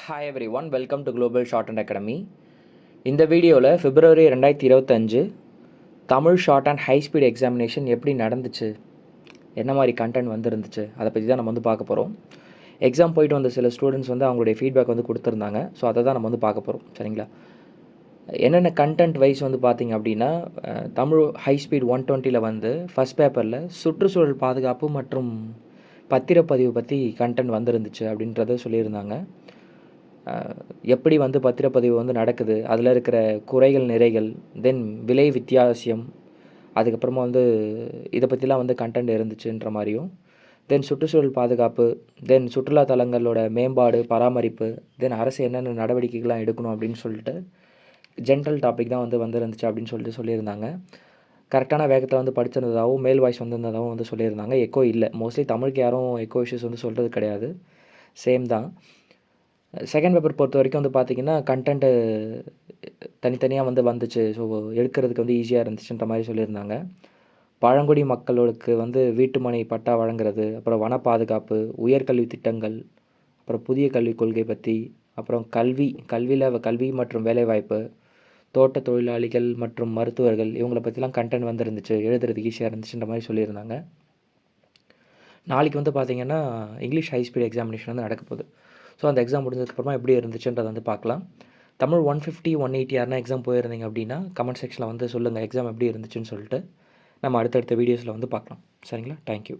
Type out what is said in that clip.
Hi every one, welcome to global short and academy. இந்த வீடியோவில் பிப்ரவரி 2025 Tamil short and high speed examination எப்படி நடந்துச்சு, என்ன மாதிரி கண்டென்ட் வந்துருந்துச்சு, அதை பற்றி தான் நம்ம வந்து பார்க்க போகிறோம். எக்ஸாம் போயிட்டு வந்த சில ஸ்டூடெண்ட்ஸ் வந்து அவங்களுடைய ஃபீட்பேக் வந்து கொடுத்துருந்தாங்க. ஸோ அதை தான் நம்ம வந்து பார்க்க போகிறோம். சரிங்களா? என்னென்ன கண்டென்ட் வைஸ் வந்து பார்த்திங்க அப்படின்னா, தமிழ் ஹை ஸ்பீட் 120 வந்து ஃபஸ்ட் பேப்பரில் சுற்றுச்சூழல் பாதுகாப்பு மற்றும் பத்திரப்பதிவு பற்றி கண்டென்ட் வந்துருந்துச்சு அப்படின்றத சொல்லியிருந்தாங்க. எப்படி வந்து பத்திரப்பதிவு வந்து நடக்குது, அதில் இருக்கிற குறைகள் நிறைகள், தென் விலை வித்தியாசியம், அதுக்கப்புறமா வந்து இதை பற்றிலாம் வந்து கண்டென்ட் இருந்துச்சுன்ற மாதிரியும், தென் சுற்றுச்சூழல் பாதுகாப்பு, தென் சுற்றுலா தலங்களோட மேம்பாடு பராமரிப்பு, தென் அரசு என்னென்ன நடவடிக்கைகள்லாம் எடுக்கணும் அப்படின்னு சொல்லிட்டு ஜென்ரல் டாபிக் தான் வந்து வந்துருந்துச்சு அப்படின்னு சொல்லிட்டு சொல்லியிருந்தாங்க. கரெக்டான வேகத்தில் வந்து படிச்சிருந்ததாகவும் மேல் வாய்ஸ் வந்திருந்ததாகவும் வந்து சொல்லியிருந்தாங்க. எக்கோ இல்லை. மோஸ்ட்லி தமிழுக்கு யாரும் எக்கோ இஷ்யூஸ் வந்து சொல்கிறது கிடையாது, சேம் தான். செகண்ட் பேப்பர் பொறுத்த வரைக்கும் வந்து பார்த்திங்கன்னா கண்டென்ட்டு தனித்தனியாக வந்து வந்துச்சு. ஸோ எடுக்கிறதுக்கு வந்து ஈஸியாக இருந்துச்சுன்ற மாதிரி சொல்லியிருந்தாங்க. பழங்குடி மக்களுக்கு வந்து வீட்டுமனை பட்டா வழங்குறது, அப்புறம் வன பாதுகாப்பு, உயர்கல்வி திட்டங்கள், அப்புறம் புதிய கல்விக் கொள்கை பற்றி, அப்புறம் கல்வியில் கல்வி மற்றும் வேலைவாய்ப்பு, தோட்ட தொழிலாளிகள் மற்றும் மருத்துவர்கள், இவங்களை பற்றிலாம் கண்டென்ட் வந்து இருந்துச்சு, எழுதுறதுக்கு ஈஸியாக இருந்துச்சுன்ற மாதிரி சொல்லியிருந்தாங்க. நாளைக்கு வந்து பார்த்திங்கன்னா இங்கிலீஷ் ஹை ஸ்பீட் எக்ஸாமினேஷன் வந்து நடக்க போகுது. ஸோ அந்த எக்ஸாம் முடிஞ்சதுக்கப்புறமா எப்படி இருந்துச்சுன்றதை வந்து பார்க்கலாம். தமிழ் 150, 180 யாருன்னா எக்ஸாம் போயிருந்தீங்க அப்படின்னா கமெண்ட் செக்ஷனில் வந்து சொல்லுங்கள் எக்ஸாம் எப்படி இருந்துச்சுன்னு சொல்லிட்டு. நம்ம அடுத்தடுத்த வீடியோஸில் வந்து பார்க்கலாம். சரிங்களா? தேங்க்யூ.